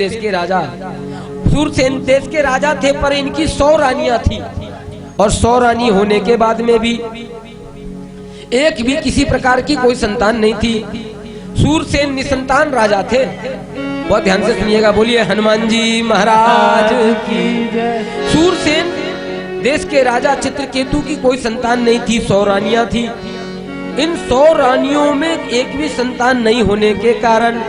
देश के राजा। सूरसेन देश के राजा थे, पर इनकी 100 रानियां थी, और 100 रानी होने के बाद में भी एक भी किसी प्रकार की कोई संतान नहीं थी। सूरसेन निसंतान राजा थे। बहुत ध्यान से सुनिएगा, बोलिए हनुमान जी महाराज की जय। सूरसेन देश के राजा चित्रकेतु की कोई संतान नहीं थी, 100 रानियां थी। इन 100 रानियों में एक भी संतान नहीं होने के कारण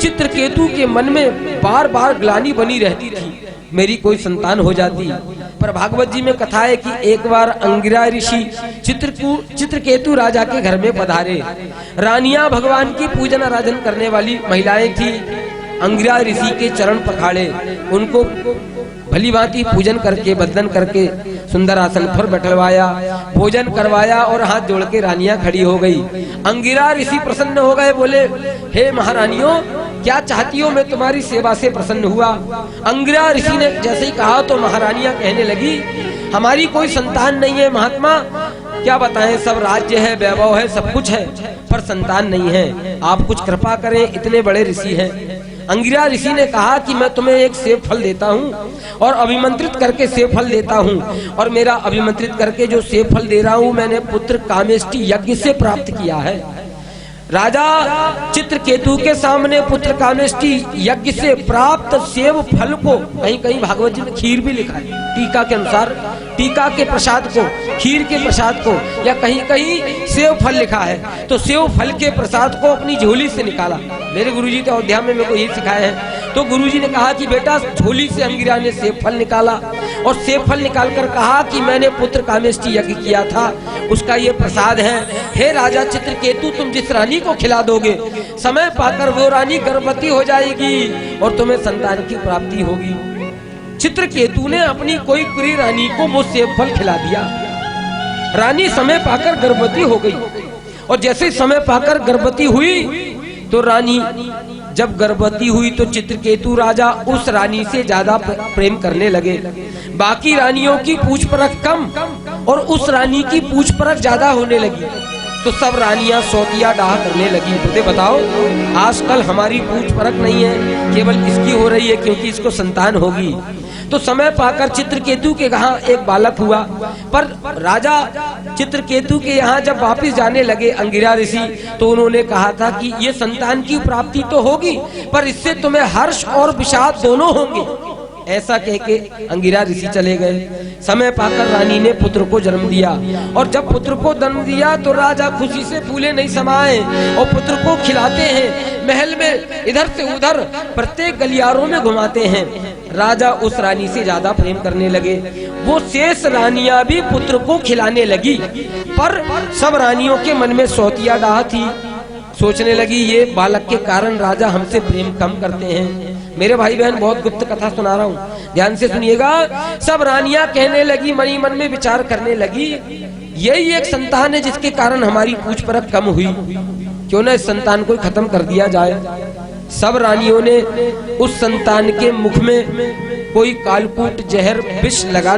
चित्रकेतु के मन में बार बार ग्लानि बनी रहती थी, मेरी कोई संतान हो जाती। पर भागवत जी में कथा है कि एक बार अंगिरा ऋषि चित्रकेतु राजा के घर में पधारे। रानियां भगवान की पूजन आराधन करने वाली महिलाएं थी। अंगिरा ऋषि के चरण पखाड़े, उनको भली भांति पूजन करके वंदन करके सुंदर आसन पर बैठलवाया, भोजन करवाया और हाथ जोड़ के रानियां खड़ी हो गई। अंगिरा ऋषि प्रसन्न हो गए, बोले हे महारानियों क्या चाहती हो, मैं तुम्हारी सेवा से प्रसन्न हुआ। अंगिरा ऋषि ने जैसे ही कहा तो महारानियां कहने लगी हमारी कोई संतान नहीं है महात्मा, क्या बताएं, सब राज्य है, वैभव है, सब कुछ है, पर संतान नहीं है, आप कुछ कृपा करें, इतने बड़े ऋषि हैं। अंगिरा ऋषि ने कहा कि मैं तुम्हें एक सेब फल देता हूँ और अभिमंत्रित करके सेब फल देता हूँ, और मेरा अभिमंत्रित करके जो सेब फल दे रहा हूँ मैंने पुत्र कामेष्टि यज्ञ से प्राप्त किया है। राजा चित्रकेतु के सामने पुत्र कामेष्टि यज्ञ से प्राप्त सेब फल को, कहीं कहीं भागवत जी में खीर भी लिखा है, टीका के अनुसार, टीका के प्रसाद को, खीर के प्रसाद को, या कहीं कहीं सेब फल लिखा है, तो सेब फल के प्रसाद को अपनी झोली से निकाला। मेरे गुरुजी के अध्याय में मेरे को यही सिखाया है। तो गुरुजी ने कहा कि बेटा, झोली से अंगिरा ने सेब फल निकाला और सेब फल निकालकर कहा कि मैंने पुत्र कामेष्टि यज्ञ किया था, उसका ये प्रसाद है। हे राजा चित्रकेतु, तुम जिस रानी को खिला दोगे, समय पाकर वो रानी गर्भवती हो जाएगी और तुम्हें संतान की प्राप्ति होगी। चित्रकेतु ने अपनी कोई प्रिय रानी को वो सेब फल खिला दिया। रानी समय पाकर गर्भवती हो गई, और जैसे समय पाकर गर्भवती हुई तो रानी जब गर्भवती हुई तो चित्रकेतु राजा उस रानी से ज्यादा प्रेम करने लगे। बाकी रानियों की पूछ परख कम और उस रानी की पूछ परख ज्यादा होने लगी, तो सब रानियां सौतिया डाह करने लगी। बोले बताओ, आजकल हमारी पूछ परख नहीं है, केवल इसकी हो रही है क्योंकि इसको संतान होगी। तो समय पाकर चित्रकेतु के यहाँ एक बालक हुआ, पर राजा चित्रकेतु के यहाँ जब वापस जाने लगे अंगिरा ऋषि, तो उन्होंने कहा था कि ये संतान की प्राप्ति तो होगी, पर इससे तुम्हें हर्ष और विषाद दोनों होंगे। ऐसा कह के अंगिरा ऋषि चले गए। समय पाकर रानी ने पुत्र को जन्म दिया, और जब पुत्र को जन्म दिया तो राजा खुशी से फूले नहीं समाये और पुत्र को खिलाते हैं, महल में इधर से उधर प्रत्येक गलियारों में घुमाते हैं। राजा उस रानी से ज्यादा प्रेम करने लगे। वो शेष रानियां भी पुत्र को खिलाने लगी, पर सब रानियों के मन में सौतिया डाह थी। सोचने लगी ये बालक के कारण राजा हमसे प्रेम कम करते हैं। मेरे भाई बहन, बहुत गुप्त कथा सुना रहा हूँ, ध्यान से सुनिएगा। सब रानियां कहने लगी, मनी मन में विचार करने लगी, यही एक संतान है जिसके कारण हमारी पूछ परख कम हुई, क्यों ना इस संतान को खत्म कर दिया जाए। सब रानियों ने उस संतान के मुख में कोई कालकूट जहर विष लगा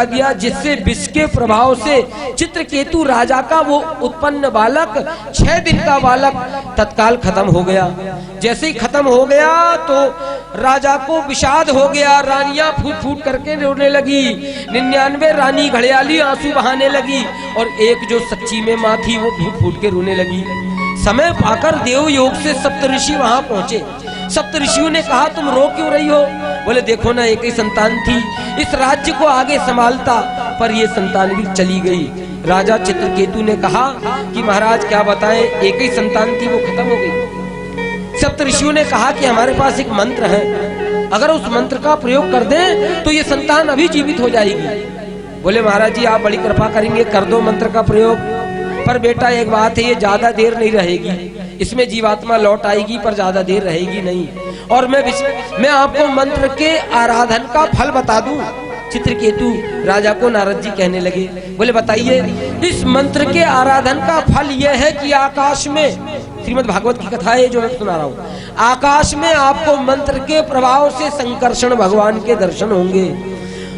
दिया, जिससे विष के प्रभाव से चित्रकेतु राजा का वो उत्पन्न बालक, 6 दिन का बालक तत्काल खत्म हो गया। जैसे ही खत्म हो गया तो राजा को विषाद हो गया, रानियां फूट फूट करके रोने लगी, 99 रानी घड़ियाली आंसू बहाने लगी, और एक जो सच्ची में माँ थी वो फूट फूट के रोने लगी। समय पाकर देव योग से सप्तऋषि वहां पहुंचे। सप्तऋषियों ने कहा तुम रो क्यों रही हो? बोले देखो ना, एक ही संतान थी, इस राज्य को आगे संभालता, पर ये संतान भी चली गई। राजा चित्रकेतु ने कहा कि महाराज क्या बताएं, एक ही संतान थी वो खत्म हो गई। सप्तऋषियों ने कहा कि हमारे पास एक मंत्र है, अगर उस मंत्र का प्रयोग कर दें तो ये संतान अभी जीवित हो जाएगी। बोले महाराज जी आप बड़ी कृपा करेंगे, कर दो मंत्र का प्रयोग, पर बेटा एक बात है, ये ज्यादा देर नहीं रहेगी, इसमें जीवात्मा लौट आएगी पर ज्यादा देर रहेगी नहीं। और मैं आपको मंत्र के आराधन का फल बता दूं। चित्रकेतु राजा को नारद जी कहने लगे, बोले बताइए, इस मंत्र के आराधन का फल यह है कि आकाश में, श्रीमद् भागवत की कथा है जो मैं सुना रहा हूँ, आकाश में आपको मंत्र के प्रभाव से संकर्षण भगवान के दर्शन होंगे।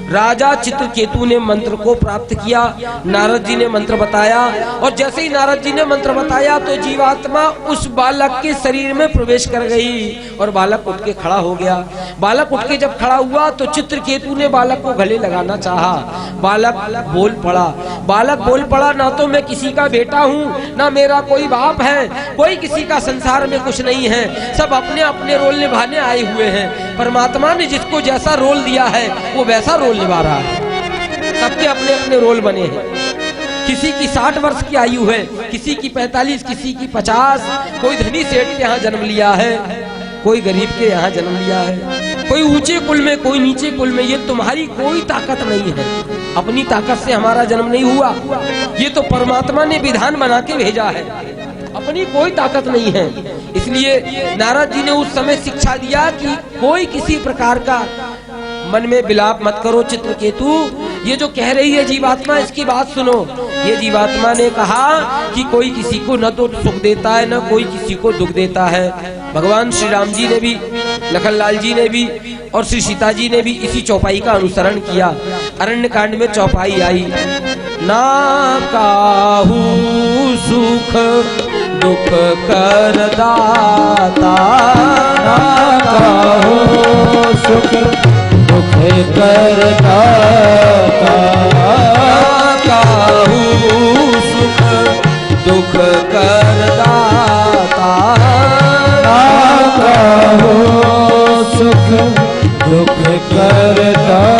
राजा चित्रकेतु ने मंत्र को प्राप्त किया। नारद जी ने मंत्र बताया और जैसे ही नारद जी ने मंत्र बताया तो जीवात्मा उस बालक के शरीर में प्रवेश कर गई और बालक उठ के खड़ा हो गया। बालक उठ के जब खड़ा हुआ तो चित्रकेतु ने बालक को गले लगाना चाहा। बालक बोल पड़ा। बालक बोल पड़ा, ना तो मैं किसी का बेटा हूँ, ना मेरा कोई बाप है, कोई किसी का संसार में कुछ नहीं है, सब अपने अपने रोल निभाने आए हुए हैं। परमात्मा ने जिसको जैसा रोल दिया है वो वैसा रोल निभा रहा है। सबके अपने अपने रोल बने हैं। किसी की 60 वर्ष की आयु है, किसी की 45, किसी की 50। कोई धनी सेठ के यहाँ जन्म लिया है, कोई गरीब के यहाँ जन्म लिया है, कोई ऊंचे कुल में, कोई नीचे कुल में। ये तुम्हारी कोई ताकत नहीं है, अपनी ताकत से हमारा जन्म नहीं हुआ। ये तो परमात्मा ने विधान बना के भेजा है, अपनी कोई ताकत नहीं है। इसलिए नारद जी ने उस समय शिक्षा दिया कि कोई किसी प्रकार का मन में विलाप मत करो। चित्रकेतु, ये जो कह रही है जीवात्मा, इसकी बात सुनो। ये जीवात्मा ने कहा कि कोई किसी को न तो सुख देता है, न कोई किसी को दुख देता है। भगवान श्री राम जी ने भी, लखनलाल जी ने भी और श्री सीता जी ने भी इसी चौपाई का अनुसरण किया। अरण्य कांड में चौपाई आई, ना काहू सुख दुख कर दाता, ना काहू सुख दुख कर दाता, काहू सुख दुख कर दाता, काहू सुख दुख कर दाता।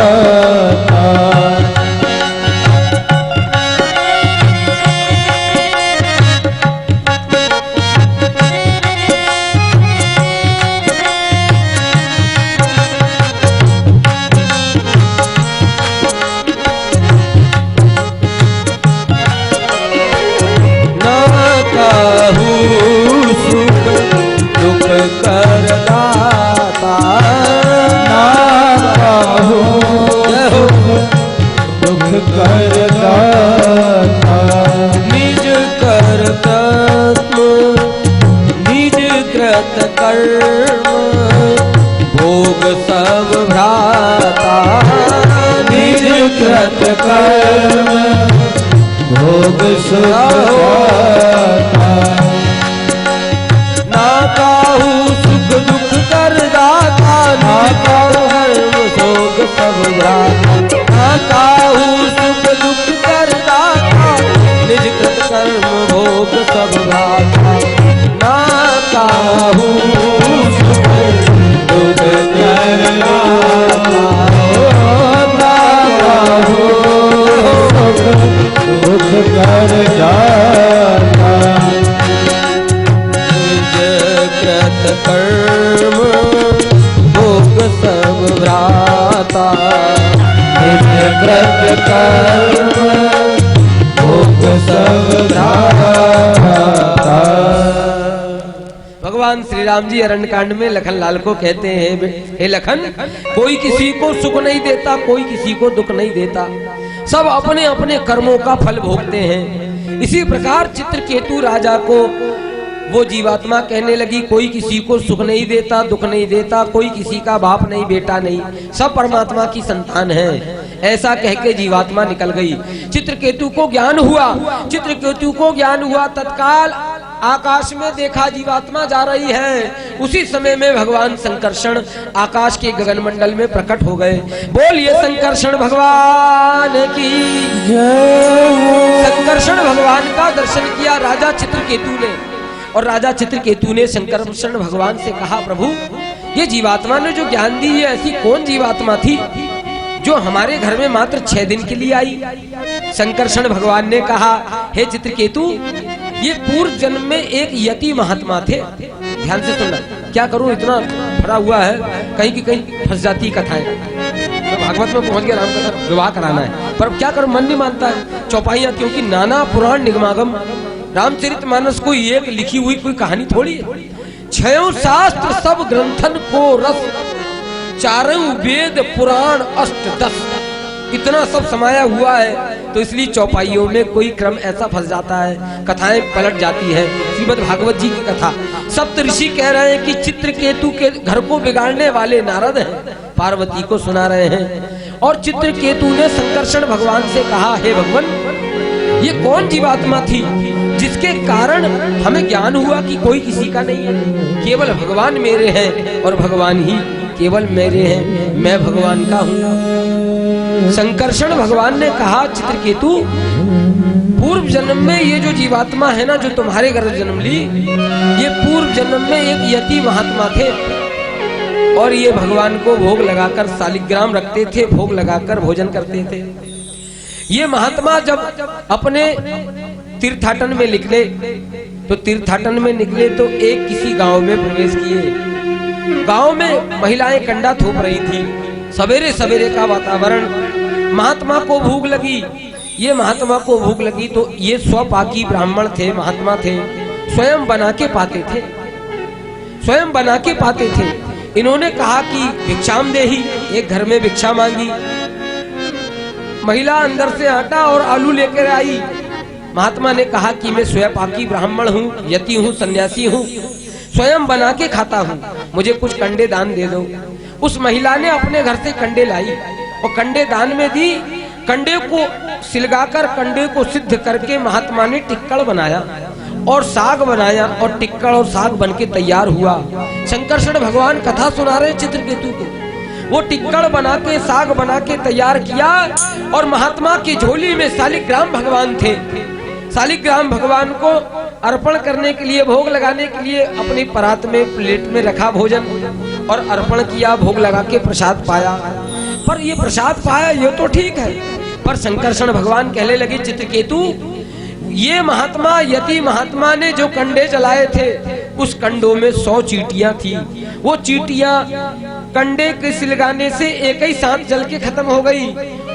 निज कर कर्म निज कृत कर्म भोग सब भ्राता, निज कृत कर्म भोग सुख। ना काहू सुख दुख कर दाता, ना काहू कर्म भोग सब भ्राता, ना काहू सुख दुख कर दाता, निज कृत कर्म भोग सब भ्राता, ना काहू सुख दुख कर दाता, ना काहू सुख दुख कर दाता। निज कृत कर्म भोग सब भ्राता, निज कृत कर्म भोग सब भ्राता। भगवान श्री राम जी अरण्य कांड में लखन लाल को कहते हैं, हे लखन, कोई किसी को सुख नहीं देता, कोई किसी को दुख नहीं देता, सब अपने अपने कर्मों का फल भोगते हैं। इसी प्रकार चित्रकेतु राजा को वो जीवात्मा कहने लगी, कोई किसी को सुख नहीं देता, दुख नहीं देता, कोई किसी का बाप नहीं, बेटा नहीं, सब परमात्मा की संतान है। ऐसा कह के जीवात्मा निकल गई। चित्रकेतु को ज्ञान हुआ। चित्रकेतु को ज्ञान हुआ, तत्काल आकाश में देखा जीवात्मा जा रही है। उसी समय में भगवान संकर्षण आकाश के गगन मंडल में प्रकट हो गए। बोलिए संकर्षण भगवान की जय। संकर्षण भगवान का दर्शन किया राजा चित्रकेतु ने, और राजा चित्रकेतु ने संकर्षण भगवान से कहा, प्रभु, ये जीवात्मा ने जो ज्ञान दी, ये ऐसी कौन जीवात्मा थी जो हमारे घर में मात्र 6 दिन के लिए आई? संकर्षण भगवान ने कहा, हे चित्रकेतु, ये पूर्व जन्म में एक यति महात्मा थे। ध्यान से सुनना, क्या करूं, इतना भरा हुआ है, कहीं की कहीं फंस जाती कथाएं। तो भागवत में पहुंच गया, राम कथा विवाह कराना है, पर क्या करूं, मन नहीं मानता है। चौपाइयां, क्योंकि नाना पुराण निगमागम, रामचरितमानस कोई एक लिखी हुई कोई कहानी थोड़ी है। 6 शास्त्र सब ग्रंथन को रस, 4 वेद पुराण अष्ट 10, इतना सब समाया हुआ है। तो इसलिए चौपाइयों में कोई क्रम ऐसा फंस जाता है, कथाएं पलट जाती है। श्रीमद् भागवत जी की कथा, सप्त ऋषि कह रहे हैं कि चित्रकेतु के घर को बिगाड़ने वाले नारद हैं, पार्वती को सुना रहे हैं। और चित्रकेतु ने संकर्षण भगवान से कहा, हे भगवान, ये कौन जीवात्मा थी जिसके कारण हमें ज्ञान हुआ कि कोई किसी का नहीं है, केवल भगवान मेरे हैं और भगवान ही केवल मेरे हैं, मैं भगवान का हूँ। संकर्षण भगवान ने कहा, चित्रकेतु, पूर्व जन्म में ये जो जीवात्मा है ना, जो तुम्हारे घर जन्म ली, ये पूर्व जन्म में एक यति महात्मा थे और ये भगवान को भोग लगाकर शालिग्राम रखते थे, भोग लगाकर भोजन करते थे। ये महात्मा जब अपने तीर्थाटन में निकले तो तीर्थाटन में निकले तो एक किसी गांव में प्रवेश किए। गांव में महिलाएं कंडा थोप रही थी, सवेरे सवेरे का वातावरण। महात्मा को भूख लगी, ये महात्मा को भूख लगी तो ये स्वपाकी ब्राह्मण थे, महात्मा थे, स्वयं बना के पाते थे, स्वयं बना के पाते थे। इन्होंने कहा कि भिक्षाम देही, एक घर में भिक्षा मांगी। महिला अंदर से आटा और आलू लेकर आई। महात्मा ने कहा कि मैं स्वयंपाकी ब्राह्मण हूँ, यति हूँ, सन्यासी हूँ, स्वयं बना के खाता हूँ, मुझे कुछ कंडे दान दे दो। उस महिला ने अपने घर से कंडे लाई और कंडे दान में दी। कंडे को सिलगाकर, कंडे को सिद्ध करके महात्मा ने टिक्कड़ बनाया और साग बनाया और टिक्कड़ और साग बनके तैयार हुआ। संकर्षण भगवान कथा सुना रहे चित्रकेतु को। वो टिक्कड़ बना के, साग बना के तैयार किया और महात्मा की झोली में शालिग्राम भगवान थे। शालिग्राम भगवान को अर्पण करने के लिए, भोग लगाने के लिए अपनी परात में, प्लेट में रखा भोजन और अर्पण किया, भोग लगा के प्रसाद पाया। पर ये प्रसाद पाया ये तो ठीक है, पर संकर्षण भगवान कहने लगे, चित्रकेतु, ये महात्मा, यति महात्मा ने जो कंडे जलाए थे उस कंडों में 100 चींटियां थी। वो चींटियां कंडे के सिलगाने से एक ही साथ जल के खत्म हो गई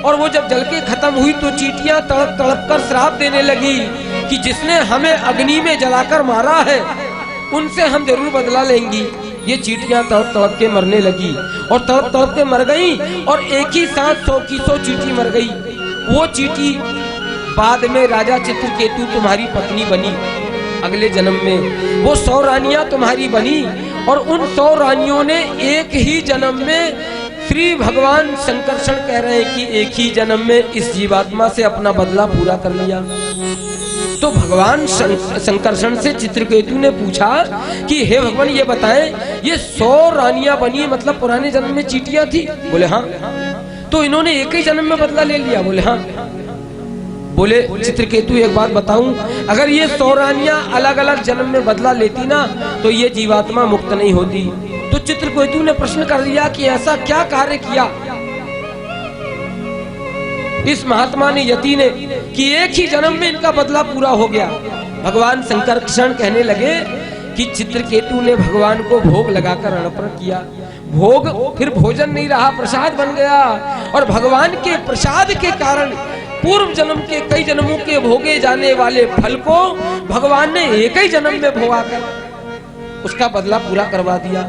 और वो जब जल के खत्म हुई तो चींटियां तड़प तड़प कर श्राप देने लगी कि जिसने हमें अग्नि में जलाकर मारा है उनसे हम जरूर बदला लेंगी। ये चींटियां तड़प तड़प के मरने लगी और तड़प तड़प के मर गई और एक ही साथ 100 की 100 चींटी मर गई। वो चींटी बाद में राजा चित्रकेतु तुम्हारी पत्नी बनी, अगले जन्म में वो 100 रानियां तुम्हारी बनी और उन 100 रानियों ने एक ही जन्म में, श्री भगवान संकर्षण कह रहे हैं कि एक ही जन्म में इस जीवात्मा से अपना बदला पूरा कर लिया। तो भगवान संकर्षण से चित्रकेतु ने पूछा कि हे भगवान, ये बताएं, ये 100 रानियां बनी मतलब पुराने जन्म में चींटियां थी? बोले हाँ। तो इन्होंने एक ही जन्म में बदला ले लिया? बोले हाँ। बोले चित्रकेतु, एक बात बताऊं, अगर ये 100 रानियां अलग अलग जन्म में बदला लेती ना तो ये जीवात्मा मुक्त नहीं होती। तो चित्रकेतु ने प्रश्न कर दिया कि ऐसा क्या कार्य किया इस महात्मा ने, यति ने, कि एक ही जन्म में इनका बदला पूरा हो गया। भगवान संकर्षण कहने लगे कि चित्रकेतु ने भगवान को भोग लगाकर अर्पण किया। भोग फिर भोजन नहीं रहा, प्रसाद बन गया और भगवान के प्रसाद के कारण पूर्व जन्म के, कई जन्मों के भोगे जाने वाले फल को भगवान ने एक ही जन्म में भोगा कर उसका बदला पूरा करवा दिया।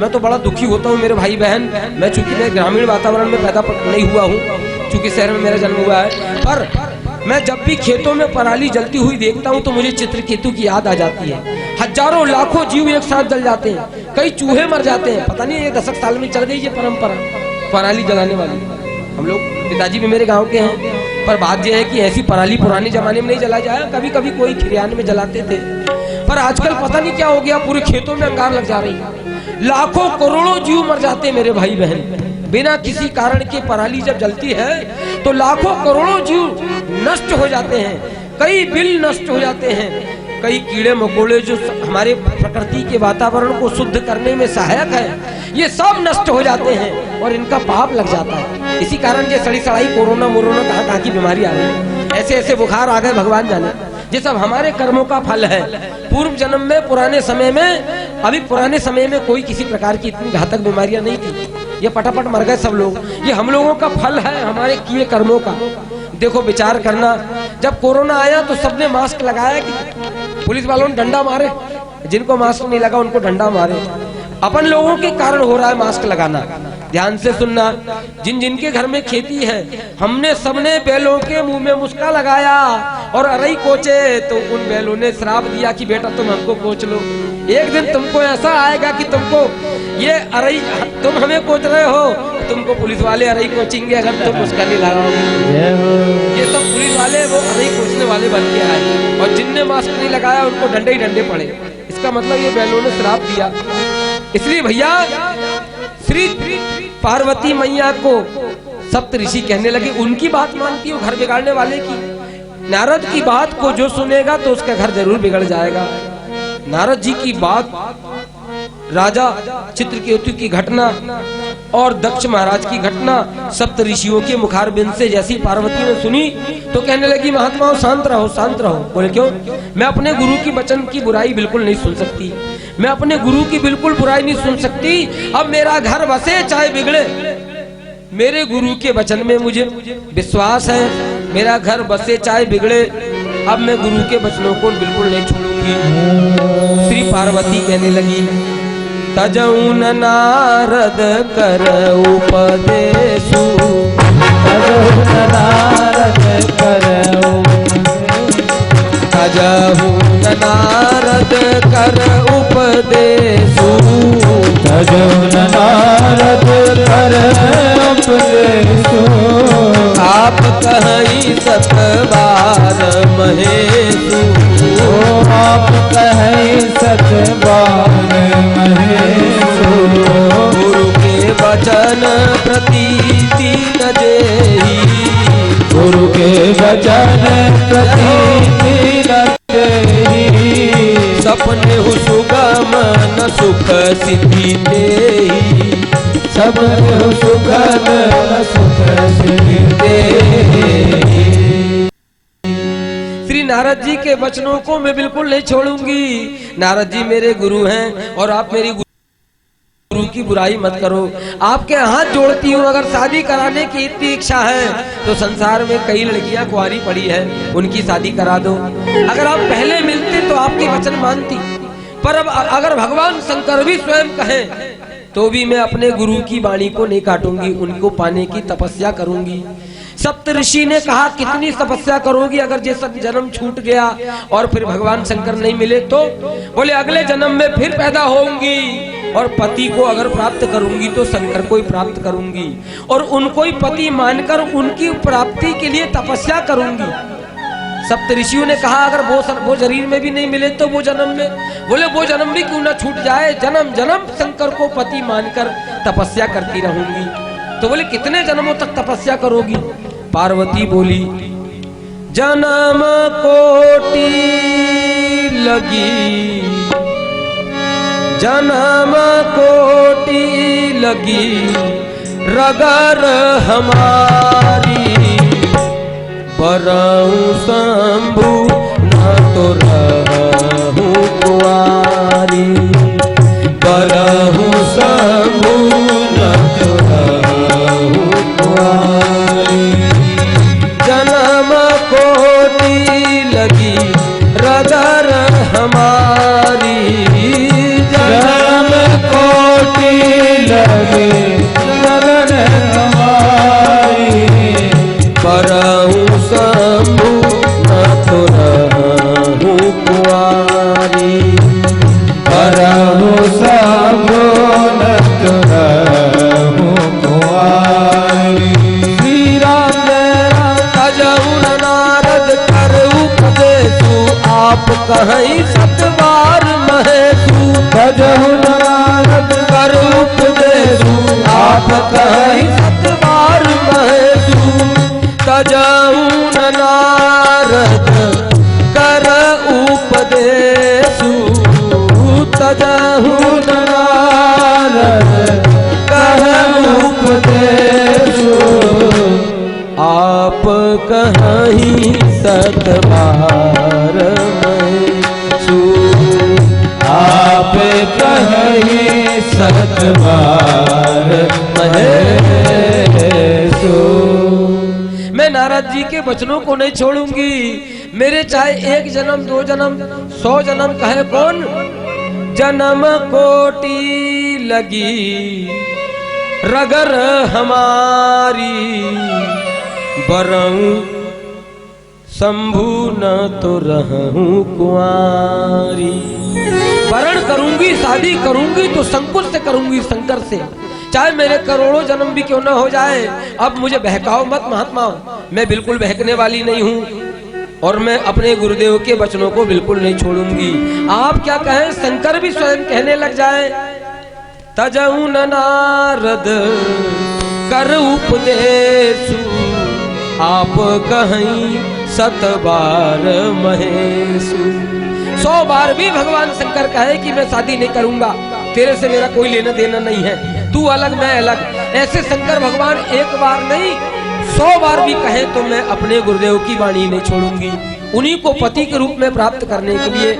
मैं तो बड़ा दुखी होता हूँ मेरे भाई बहन, मैं चूंकि मैं ग्रामीण वातावरण में पैदा नहीं हुआ हूँ, चूंकि शहर में मेरा जन्म हुआ है, पर मैं जब भी खेतों में पराली जलती हुई देखता हूँ तो मुझे चित्रकेतु की याद आ जाती है। हजारों लाखों जीव एक साथ जल जाते हैं, कई चूहे मर जाते हैं। पता नहीं ये 10 साल में चल गई ये परंपरा पराली जलाने वाली। हम लोग, पिताजी भी मेरे गाँव के हैं, पर बात यह है कि ऐसी पराली पुराने जमाने में नहीं जला जाए, कभी कभी कोई खिरियान में जलाते थे, पर आजकल पता नहीं क्या हो गया, पूरे खेतों में अंगार लग जा रही है, लाखों करोड़ों जीव मर जाते हैं मेरे भाई बहन। बिना किसी कारण के पराली जब जलती है तो लाखों करोड़ों जीव नष्ट हो जाते हैं, कई बिल नष्ट हो जाते हैं, कई कीड़े मकोड़े जो हमारे प्रकृति के वातावरण को शुद्ध करने में सहायक है, ये सब नष्ट हो जाते हैं और इनका पाप लग जाता है। इसी कारण ये सड़ी सड़ाई कोरोना मोरोना कहाँ की बीमारी आ रही है, ऐसे ऐसे बुखार आ गए भगवान जाने। ये सब हमारे कर्मों का फल है। पूर्व जन्म में, पुराने समय में, अभी पुराने समय में कोई किसी प्रकार की इतनी घातक बीमारियां नहीं थी, ये पटापट मर गए सब लोग। ये हम लोगों का फल है हमारे किए कर्मों का। देखो विचार करना, जब कोरोना आया तो सबने मास्क लगाया कि पुलिस वालों ने डंडा मारे, जिनको मास्क नहीं लगा उनको डंडा मारे। अपन लोगों के कारण हो रहा है मास्क लगाना। ध्यान से सुनना, जिन जिनके घर में खेती है, हमने सबने बैलों के मुंह में मुस्का लगाया और अरई कोचे तो उन बैलों ने श्राप दिया कि बेटा तुम हमको कोच लो। एक दिन तुमको ऐसा आएगा कि तुमको ये अरई, तुम हमें कोच रहे हो, तुमको पुलिस वाले अरई कोचेंगे अगर तुम उसका नहीं लगाओगे। ये सब पुलिस वाले वो अरई कोचने वाले बन के आए, और जिनने मास्क नहीं लगाया उनको डंडे ही डंडे पड़े। इसका मतलब ये बैलों ने श्राप दिया। इसलिए भैया श्री पार्वती मैया को सप्त ऋषि कहने लगे, उनकी बात मानती हो घर बिगाड़ने वाले की? नारद की बात को जो सुनेगा तो उसका घर जरूर बिगड़ जाएगा। नारद जी की बात, राजा चित्रकेतु की घटना और दक्ष महाराज की घटना सप्त ऋषियों के मुखारबिंद से जैसी पार्वती ने सुनी तो कहने लगी, महात्माओं शांत रहो, शांत रहो। बोले क्यों? मैं अपने गुरु की वचन की बुराई बिल्कुल नहीं सुन सकती, मैं अपने गुरु की बिल्कुल बुराई नहीं सुन सकती। अब मेरा घर बसे चाहे बिगड़े, मेरे गुरु के वचन में मुझे विश्वास है, मेरा घर बसे चाहे बिगड़े, अब मैं गुरु के वचनों को बिल्कुल नहीं छोड़ूंगी। श्री पार्वती कहने लगी, तजऊन नारद कर उपदेशु, तजऊन नारद कर तजऊन नारद कर उपदेशु, तजऊन नारद कर उपदेशु। आप कहीं सत बार महेशु, आप कहीं सत बार महेशु। गुरु के वचन प्रतीति न जेहि, गुरु के वचन प्रतीति न जेहि। सपने हु सुगम न सुख सिद्धि देहि, सपने सुख न सुख सिद्धि देहि। श्री नारद जी के वचनों को मैं बिल्कुल नहीं छोड़ूंगी। नारद जी मेरे गुरु हैं और आप मेरी गुरु की बुराई मत करो। आपके हाथ जोड़ती हूँ, अगर शादी कराने की इतनी इच्छा है तो संसार में कई लड़कियां कुंवारी पड़ी है, उनकी शादी करा दो। अगर आप पहले मिलते तो आपकी वचन मानती, पर अब अगर भगवान शंकर भी स्वयं कहें तो भी मैं अपने गुरु की वाणी को नहीं काटूंगी, उनको पाने की तपस्या करूंगी। सप्त ऋषि ने कहा, कितनी तपस्या करोगी? अगर जैसा जन्म छूट गया और फिर भगवान शंकर नहीं मिले तो? बोले अगले जन्म में फिर पैदा होंगी और पति को अगर प्राप्त करूंगी तो शंकर को ही प्राप्त करूंगी और उनको ही पति मानकर उनकी प्राप्ति के लिए तपस्या करूंगी। सप्त ऋषियों ने कहा, अगर वो शरीर में भी नहीं मिले तो वो जन्म में? बोले वो जन्म भी क्यों ना छूट जाए, जन्म जन्म शंकर को पति मानकर तपस्या करती रहूंगी। तो बोले कितने जन्मों तक तपस्या करोगी? पार्वती बोली, जन्म कोटि लगी, जन्म कोटि लगी, रगर हमारी, बरऊं शंभु न तो रहूं कुंवारी, बरऊं शंभु न तो रहूं कुंवारी। जन्म कोटि लगी रगर हमारी, जन्म कोटि लगी रगर हमारी, बरऊं शंभु न तो रहूं कुंवारी, बरऊं शंभु न तो रहूं कुंवारी। श्री राम तजऊन नारद कर उपदेशु, आप कहीं सतबार महेशु, तजऊन नारद कर उपदेशु, आप कहीं सतबार महेशु, तजऊन नारद कर उपदेशु, तजऊन नारद कर उपदेशु। आप कहीं सतबार महेशु, आप कहीं सतबार महेशु। मैं नारद जी के वचनों को नहीं छोड़ूंगी। मेरे चाहे एक जन्म, दो जन्म, 100 जन्म कहे कौन? जन्म कोटि लगी रगर हमारी, बरऊं शंभु न तो रहूं कुंवारी। वरण करूंगी, शादी करूंगी तो संकुच से करूंगी, शंकर से, चाहे मेरे करोड़ों जन्म भी क्यों न हो जाए। अब मुझे बहकाओ मत महात्मा, मैं बिल्कुल बहकने वाली नहीं हूं और मैं अपने गुरुदेव के वचनों को बिल्कुल नहीं छोड़ूंगी। आप क्या कहें, शंकर भी स्वयं कहने लग जाए, तजऊ न नारद कर उपदेशु, आप कहीं 100 बार महेशु। 100 बार भी भगवान शंकर कहे कि मैं शादी नहीं करूंगा, तेरे से मेरा कोई लेना देना नहीं है, तू अलग मैं अलग, ऐसे शंकर भगवान एक बार नहीं 100 बार भी कहे तो मैं अपने गुरुदेव की वाणी नहीं छोड़ूंगी। उन्हीं को पति के रूप में प्राप्त करने के लिए